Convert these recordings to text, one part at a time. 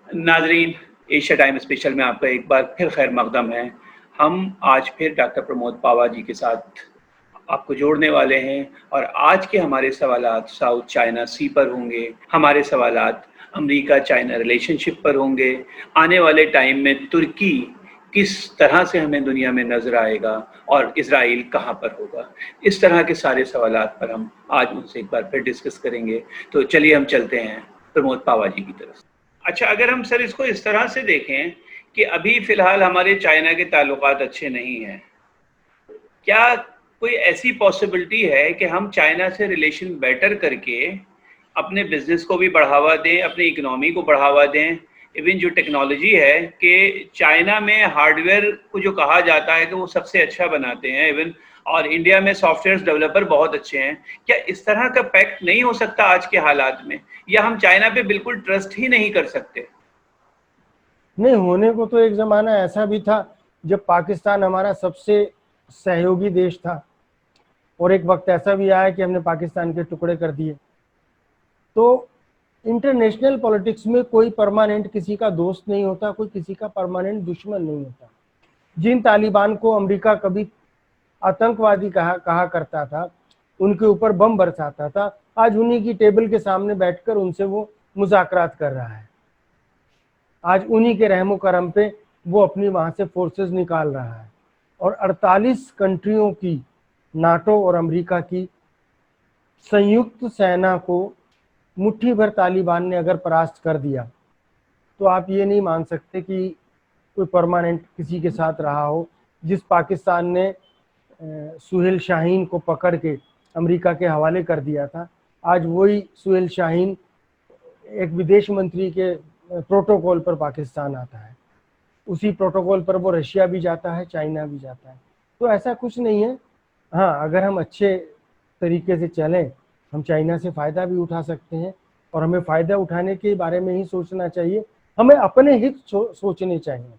नाज़रीन, Asia time special में आपका एक बार फिर खैर मकदम है। हम आज फिर डॉक्टर प्रमोद पावा जी के साथ आपको जोड़ने वाले हैं और आज के हमारे सवालात साउथ चाइना सी पर होंगे। हमारे सवालात अमेरिका चाइना रिलेशनशिप पर होंगे। आने वाले टाइम में तुर्की किस तरह से हमें दुनिया में नज़र आएगा और इज़राइल कहाँ पर होगा। इस तरह के सारे सवालात पर हम आज उनसे एक बार फिर डिस्कस करेंगे। तो चलिए हम चलते हैं प्रमोद पावा जी की तरफ। अच्छा, अगर हम सर इसको इस तरह से देखें कि अभी फ़िलहाल हमारे चाइना के ताल्लुकात अच्छे नहीं हैं, क्या कोई ऐसी पॉसिबिलिटी है कि हम चाइना से रिलेशन बेटर करके अपने बिज़नेस को भी बढ़ावा दें, अपनी इकोनॉमी को बढ़ावा दें? इवन जो टेक्नोलॉजी है कि चाइना में हार्डवेयर को जो कहा जाता है कि वो सबसे अच्छा बनाते हैं इवन, और इंडिया में सॉफ्टवेयर डेवलपर बहुत अच्छे हैं। क्या इस तरह का पैक्ट नहीं हो सकता आज के हालात में, या हम चाइना पे बिल्कुल ट्रस्ट ही नहीं कर सकते? नहीं, होने को तो एक ज़माना ऐसा भी था जब पाकिस्तान हमारा सबसे सहयोगी देश था, और एक वक्त ऐसा भी आया कि हमने पाकिस्तान के टुकड़े कर दिए। तो इंटरनेशनल पॉलिटिक्स में कोई परमानेंट किसी का दोस्त नहीं होता, कोई किसी का परमानेंट दुश्मन नहीं होता। जिन तालिबान को अमेरिका कभी आतंकवादी कहा करता था, उनके ऊपर बम बरसाता था, आज उन्हीं की टेबल के सामने बैठकर उनसे वो मुज़ाकरात कर रहा है। आज उन्हीं के रहमो करम पे वो अपनी वहां से फोर्सेस निकाल रहा है। और 48 कंट्रियों की, नाटो और अमेरिका की संयुक्त सेना को मुट्ठी भर तालिबान ने अगर परास्त कर दिया, तो आप ये नहीं मान सकते कि कोई परमानेंट किसी के साथ रहा हो। जिस पाकिस्तान ने सुहेल शाहीन को पकड़ के अमेरिका के हवाले कर दिया था, आज वही सुहेल शाहीन एक विदेश मंत्री के प्रोटोकॉल पर पाकिस्तान आता है। उसी प्रोटोकॉल पर वो रशिया भी जाता है, चाइना भी जाता है। तो ऐसा कुछ नहीं है। हाँ, अगर हम अच्छे तरीके से चलें, हम चाइना से फ़ायदा भी उठा सकते हैं, और हमें फ़ायदा उठाने के बारे में ही सोचना चाहिए। हमें अपने हित सोचने चाहिए।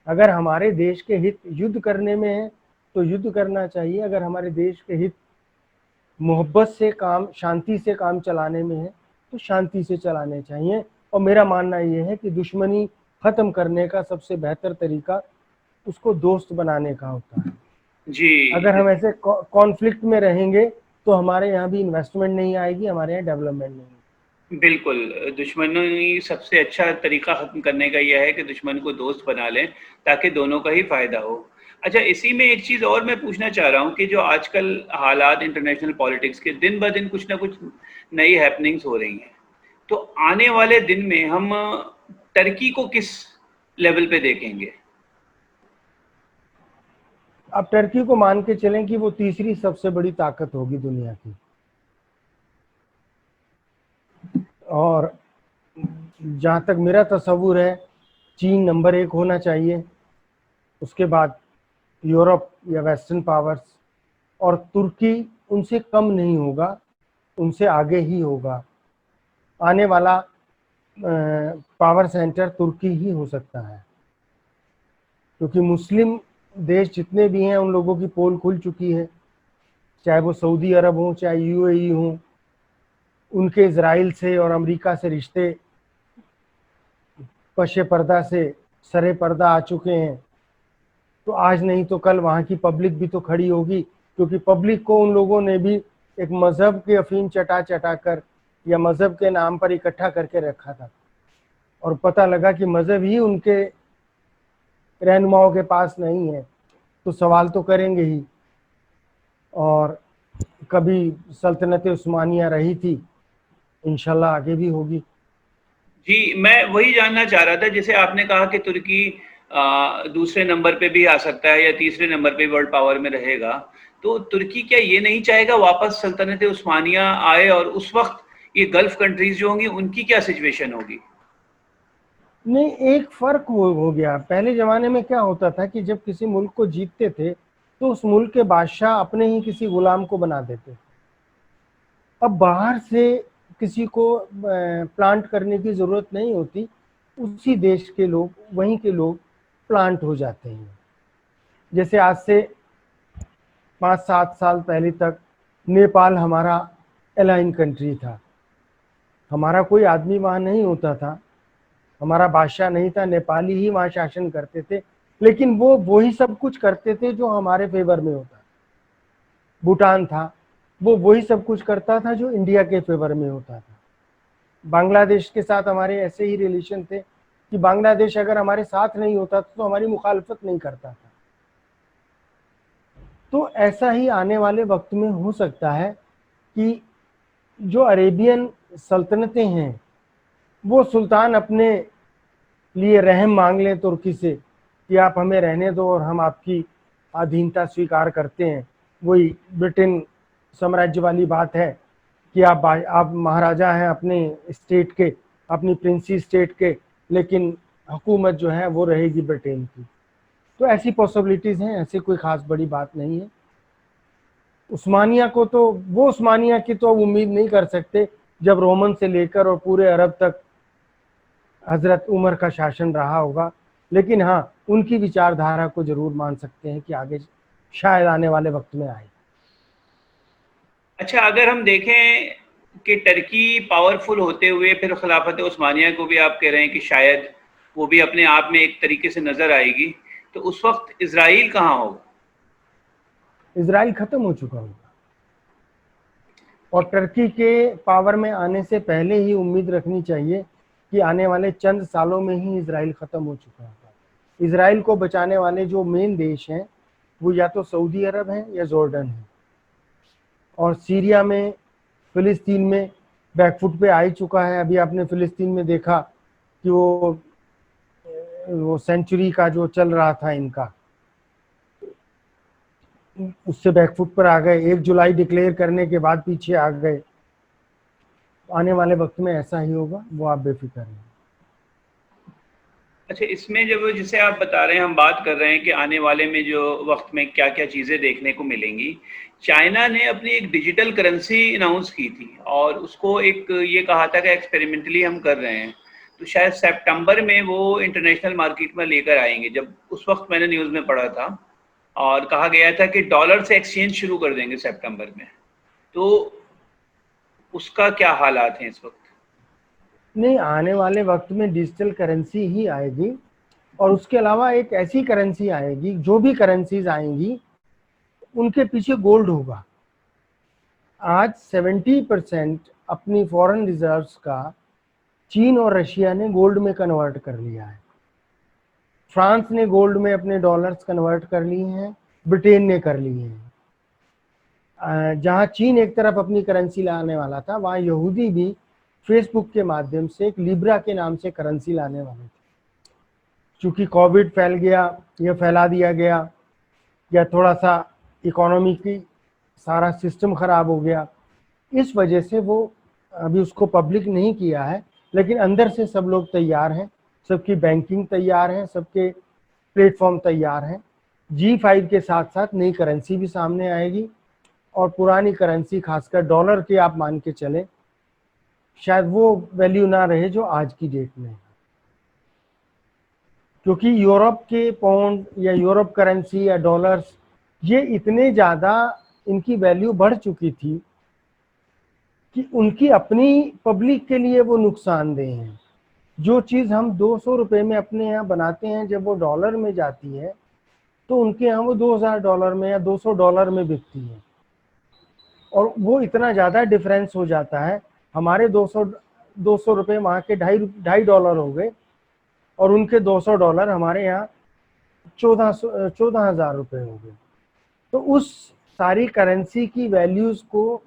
अगर हमारे देश के हित युद्ध करने में है तो युद्ध करना चाहिए। अगर हमारे देश के हित मोहब्बत से काम, शांति से काम चलाने में है तो शांति से चलाने चाहिए। और मेरा मानना ये है कि दुश्मनी ख़त्म करने का सबसे बेहतर तरीका उसको दोस्त बनाने का होता है। जी, अगर हम ऐसे कॉन्फ्लिक्ट में रहेंगे तो हमारे यहाँ भी इन्वेस्टमेंट नहीं आएगी, हमारे यहाँ डेवलपमेंट नहीं होगी। बिल्कुल। दुश्मनी सबसे अच्छा तरीका ख़त्म करने का यह है कि दुश्मन को दोस्त बना लें, ताकि दोनों का ही फ़ायदा हो। अच्छा, इसी में एक चीज़ और मैं पूछना चाह रहा हूँ कि जो आजकल हालात इंटरनेशनल पॉलिटिक्स के दिन ब दिन कुछ ना कुछ नई हैपनिंग्स हो रही हैं। तो आने वाले दिन में हम टर्की को किस लेवल पे देखेंगे? अब टर्की को मान के चलें कि वो तीसरी सबसे बड़ी ताकत होगी दुनिया की, और जहाँ तक मेरा तस्वुर है, चीन नंबर 1 होना चाहिए, उसके बाद यूरोप या वेस्टर्न पावर्स, और तुर्की उनसे कम नहीं होगा, उनसे आगे ही होगा। आने वाला पावर सेंटर तुर्की ही हो सकता है, क्योंकि मुस्लिम देश जितने भी हैं उन लोगों की पोल खुल चुकी है, चाहे वो सऊदी अरब हो, चाहे यूएई हो। उनके इजराइल से और अमेरिका से रिश्ते पशे पर्दा से सरे पर्दा आ चुके हैं। तो आज नहीं तो कल वहाँ की पब्लिक भी तो खड़ी होगी, क्योंकि पब्लिक को उन लोगों ने भी एक मज़हब के अफीम चटा चटा कर या मज़हब के नाम पर इकट्ठा करके रखा था, और पता लगा कि मज़हब ही उनके रहनुमाओं के पास नहीं है, तो सवाल तो करेंगे ही। और कभी सल्तनत उस्मानिया रही थी, इंशाल्लाह आगे भी होगी। जी, मैं वही जानना चाह रहा था, जैसे आपने कहा कि तुर्की दूसरे नंबर पे भी आ सकता है या तीसरे नंबर पे वर्ल्ड पावर में रहेगा। तो तुर्की क्या ये नहीं चाहेगा वापस सल्तनत उस्मानिया आए, और उस वक्त ये गल्फ कंट्रीज जो होंगी उनकी क्या सिचुएशन होगी? नहीं, एक फर्क हो गया। पहले जमाने में क्या होता था कि जब किसी मुल्क को जीतते थे तो उस मुल्क के बादशाह अपने ही किसी गुलाम को बना देते। अब बाहर से किसी को प्लांट करने की ज़रूरत नहीं होती, उसी देश के लोग, वहीं के लोग प्लांट हो जाते हैं। जैसे आज से 5-7 साल पहले तक नेपाल हमारा एलाइन कंट्री था, हमारा कोई आदमी वहाँ नहीं होता था, हमारा बादशाह नहीं था, नेपाली ही वहाँ शासन करते थे, लेकिन वो वही सब कुछ करते थे जो हमारे फेवर में होता। भूटान था, वो वही सब कुछ करता था जो इंडिया के फेवर में होता था। बांग्लादेश के साथ हमारे ऐसे ही रिलेशन थे कि बांग्लादेश अगर हमारे साथ नहीं होता तो हमारी मुखालफत नहीं करता था। तो ऐसा ही आने वाले वक्त में हो सकता है कि जो अरेबियन सल्तनतें हैं वो सुल्तान अपने लिए रहम मांग लें तुर्की से कि आप हमें रहने दो और हम आपकी अधीनता स्वीकार करते हैं। वही ब्रिटेन साम्राज्य वाली बात है कि आप महाराजा हैं अपने स्टेट के, अपनी प्रिंसी स्टेट के, लेकिन हुकूमत जो है वो रहेगी ब्रिटेन की। तो ऐसी पॉसिबिलिटीज़ हैं, ऐसी कोई ख़ास बड़ी बात नहीं है। उस्मानिया को तो वो उस्मानिया की तो उम्मीद नहीं कर सकते जब रोमन से लेकर और पूरे अरब तक हजरत उमर का शासन रहा होगा, लेकिन हाँ उनकी विचारधारा को जरूर मान सकते हैं कि आगे शायद आने वाले वक्त में आए। अच्छा, अगर हम देखें कि टर्की पावरफुल होते हुए फिर खिलाफत उस्मानिया को भी आप कह रहे हैं कि शायद वो भी अपने आप में एक तरीके से नजर आएगी, तो उस वक्त इजराइल कहाँ होगा? इजराइल खत्म हो चुका होगा और टर्की के पावर में आने से पहले ही उम्मीद रखनी चाहिए कि आने वाले चंद सालों में ही इजराइल खत्म हो चुका होगा। इजराइल को बचाने वाले जो मेन देश हैं वो या तो सऊदी अरब हैं या जॉर्डन है, और सीरिया में, फिलिस्तीन में बैकफुट पे आ ही चुका है। अभी आपने फिलिस्तीन में देखा कि वो सेंचुरी का जो चल रहा था इनका, उससे बैकफुट पर आ गए। 1 जुलाई डिक्लेयर करने के बाद पीछे आ गए। आने वाले वक्त में ऐसा ही होगा, वो आप बेफिक्र हैं। अच्छा, इसमें जब जिसे आप बता रहे हैं, हम बात कर रहे हैं कि आने वाले में जो वक्त में क्या क्या चीज़ें देखने को मिलेंगी। चाइना ने अपनी एक डिजिटल करेंसी अनाउंस की थी और उसको एक ये कहा था कि एक्सपेरिमेंटली हम कर रहे हैं, तो शायद सितंबर में वो इंटरनेशनल मार्केट में लेकर आएंगे। जब उस वक्त मैंने न्यूज़ में पढ़ा था और कहा गया था कि डॉलर से एक्सचेंज शुरू कर देंगे सितंबर में, तो उसका क्या हालात हैं इस वक्त? नहीं, आने वाले वक्त में डिजिटल करेंसी ही आएगी और उसके अलावा एक ऐसी करेंसी आएगी, जो भी करेंसीज आएंगी उनके पीछे गोल्ड होगा। आज 70% अपनी फॉरेन रिजर्व्स का चीन और रशिया ने गोल्ड में कन्वर्ट कर लिया है। फ्रांस ने गोल्ड में अपने डॉलर्स कन्वर्ट कर लिए हैं, ब्रिटेन ने कर लिए हैं। जहां चीन एक तरफ अपनी करेंसी लाने वाला था, वहां यहूदी भी फेसबुक के माध्यम से एक लिब्रा के नाम से करेंसी लाने वाले थे। चूंकि कोविड फैल गया या फैला दिया गया, या थोड़ा सा इकोनॉमी की सारा सिस्टम खराब हो गया, इस वजह से वो अभी उसको पब्लिक नहीं किया है, लेकिन अंदर से सब लोग तैयार हैं, सबकी बैंकिंग तैयार है, सबके प्लेटफॉर्म तैयार हैं। G5 के साथ साथ नई करेंसी भी सामने आएगी और पुरानी करेंसी, खासकर डॉलर की आप मान के चले, शायद वो वैल्यू ना रहे जो आज की डेट में है। क्योंकि यूरोप के पाउंड या यूरोप करेंसी या डॉलर्स, ये इतने ज़्यादा इनकी वैल्यू बढ़ चुकी थी कि उनकी अपनी पब्लिक के लिए वो नुकसानदेह हैं। जो चीज़ हम 200 रुपये में अपने यहाँ बनाते हैं, जब वो डॉलर में जाती है तो उनके यहाँ वो $2000 में या $200 में बिकती है, और वो इतना ज़्यादा डिफरेंस हो जाता है। हमारे 200 रुपये वहाँ के $2.5 हो गए और उनके $200 हमारे यहाँ 14,000 रुपये हो गए। तो उस सारी करेंसी की वैल्यूज़ को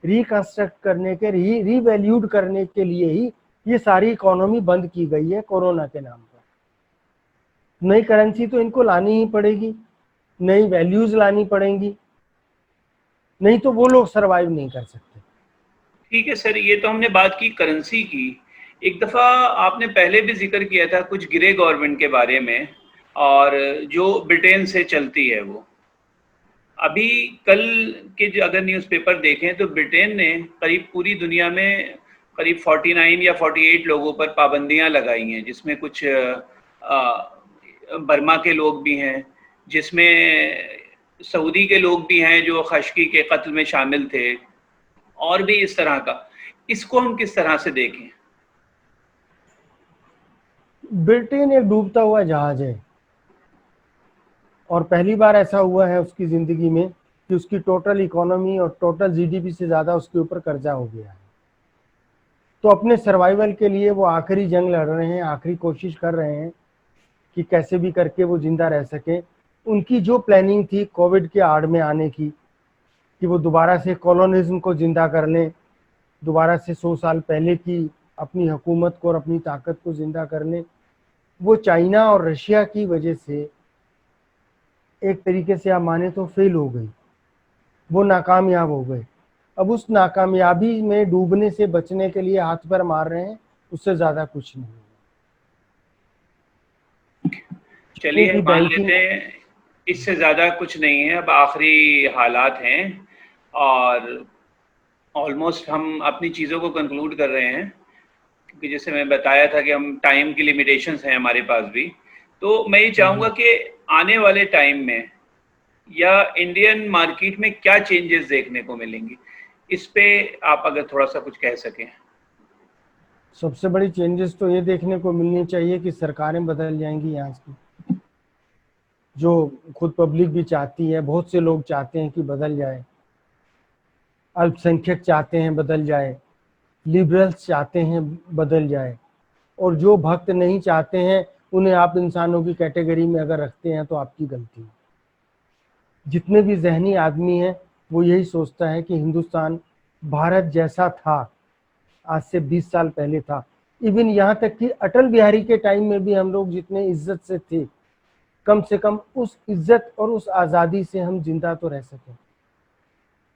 रिकंस्ट्रक्ट करने के, रीवैल्यूड करने के लिए ही ये सारी इकोनॉमी बंद की गई है कोरोना के नाम पर। नई करेंसी तो इनको लानी ही पड़ेगी, नई वैल्यूज लानी पड़ेंगी, नहीं तो वो लोग सरवाइव नहीं कर सकते। ठीक है सर, ये तो हमने बात की करेंसी की। एक दफ़ा आपने पहले भी जिक्र किया था कुछ गिरे गवर्नमेंट के बारे में, और जो ब्रिटेन से चलती है वो। अभी कल के जो अगर न्यूज़पेपर देखें तो ब्रिटेन ने करीब पूरी दुनिया में करीब 49 या 48 लोगों पर पाबंदियां लगाई हैं, जिसमें कुछ बर्मा के लोग भी हैं, जिसमें सऊदी के लोग भी हैं जो खशकी के कत्ल में शामिल थे, और भी इस तरह का। इसको हम किस तरह से देखें? ब्रिटेन एक डूबता हुआ जहाज है और पहली बार ऐसा हुआ है उसकी ज़िंदगी में कि उसकी टोटल इकोनॉमी और टोटल जीडीपी से ज़्यादा उसके ऊपर कर्जा हो गया है। तो अपने सर्वाइवल के लिए वो आखिरी जंग लड़ रहे हैं, आखिरी कोशिश कर रहे हैं कि कैसे भी करके वो जिंदा रह सकें। उनकी जो प्लानिंग थी कोविड के आड़ में आने की, कि वो दोबारा से कॉलोनिज्म को जिंदा कर लें, दोबारा से 100 साल पहले की अपनी हुकूमत को और अपनी ताकत को जिंदा कर लें, वो चाइना और रशिया की वजह से एक तरीके से आप माने तो फेल हो गई, वो नाकामयाब हो गए। अब उस नाकामयाबी में डूबने से बचने के लिए हाथ पैर मार रहे हैं, उससे ज़्यादा कुछ नहीं। चलिए की मान बैंकिंग लेते हैं इससे ज़्यादा कुछ नहीं है, अब आखिरी हालात हैं और ऑलमोस्ट हम अपनी चीज़ों को कंक्लूड कर रहे हैं, क्योंकि जैसे मैं बताया था कि हम टाइम की लिमिटेशंस हैं हमारे पास भी। तो मैं ये चाहूँगा कि आने वाले टाइम में या इंडियन मार्केट में क्या चेंजेस देखने को मिलेंगी, इस पे आप अगर थोड़ा सा कुछ कह सकें। सबसे बड़ी चेंजेस तो ये देखने को मिलनी चाहिए कि सरकारें बदल जाएंगी यहाँ की, जो खुद पब्लिक भी चाहती है, बहुत से लोग चाहते हैं कि बदल जाए, अल्पसंख्यक चाहते हैं बदल जाए, लिबरल्स चाहते हैं बदल जाए, और जो भक्त नहीं चाहते हैं उन्हें आप इंसानों की कैटेगरी में अगर रखते हैं तो आपकी गलती है। जितने भी जहनी आदमी हैं वो यही सोचता है कि हिंदुस्तान भारत जैसा था, आज से 20 साल पहले था। इवन यहाँ तक कि अटल बिहारी के टाइम में भी हम लोग जितने इज्जत से थे, कम से कम उस इज्जत और उस आज़ादी से हम जिंदा तो रह सके।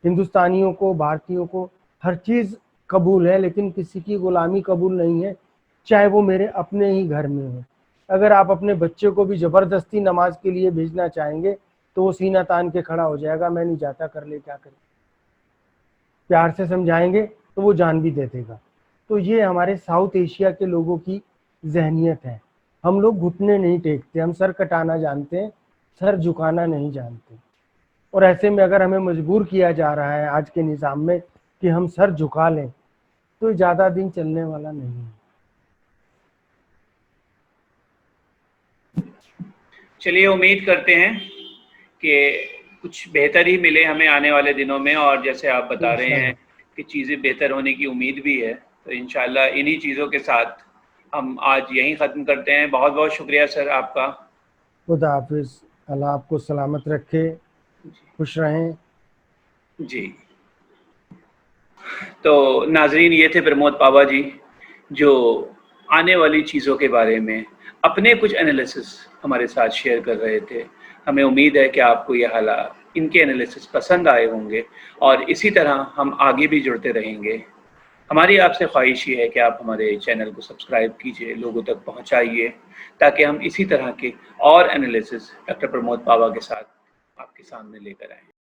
हिंदुस्तानियों को, भारतीयों को हर चीज़ कबूल है, लेकिन किसी की गुलामी कबूल नहीं है, चाहे वो मेरे अपने ही घर में हो। अगर आप अपने बच्चे को भी ज़बरदस्ती नमाज के लिए भेजना चाहेंगे तो वो सीना तान के खड़ा हो जाएगा, मैं नहीं जाता, कर ले क्या करे। प्यार से समझाएंगे तो वो जान भी दे देगा। तो ये हमारे साउथ एशिया के लोगों की जहनियत है। हम लोग घुटने नहीं टेकते, हम सर कटाना जानते हैं, सर झुकाना नहीं जानते। और ऐसे में अगर हमें मजबूर किया जा रहा है आज के निज़ाम में कि हम सर झुका लें, तो ज़्यादा दिन चलने वाला नहीं है। चलिए उम्मीद करते हैं कि कुछ बेहतर ही मिले हमें आने वाले दिनों में, और जैसे आप बता रहे हैं कि चीज़ें बेहतर होने की उम्मीद भी है, तो इंशाल्लाह इन्हीं चीज़ों के साथ हम आज यहीं ख़त्म करते हैं। बहुत बहुत शुक्रिया सर आपका। खुदा हाफिज़, अल्लाह आपको सलामत रखे, खुश रहें। जी, तो नाजरीन, ये थे प्रमोद पावा जी, जो आने वाली चीज़ों के बारे में अपने कुछ एनालिसिस हमारे साथ शेयर कर रहे थे। हमें उम्मीद है कि आपको ये हालात, इनके एनालिसिस पसंद आए होंगे और इसी तरह हम आगे भी जुड़ते रहेंगे। हमारी आपसे ख्वाहिश ये है कि आप हमारे चैनल को सब्सक्राइब कीजिए, लोगों तक पहुंचाइए, ताकि हम इसी तरह के और एनालिसिस डॉक्टर प्रमोद पावा के साथ आपके सामने लेकर आएँ।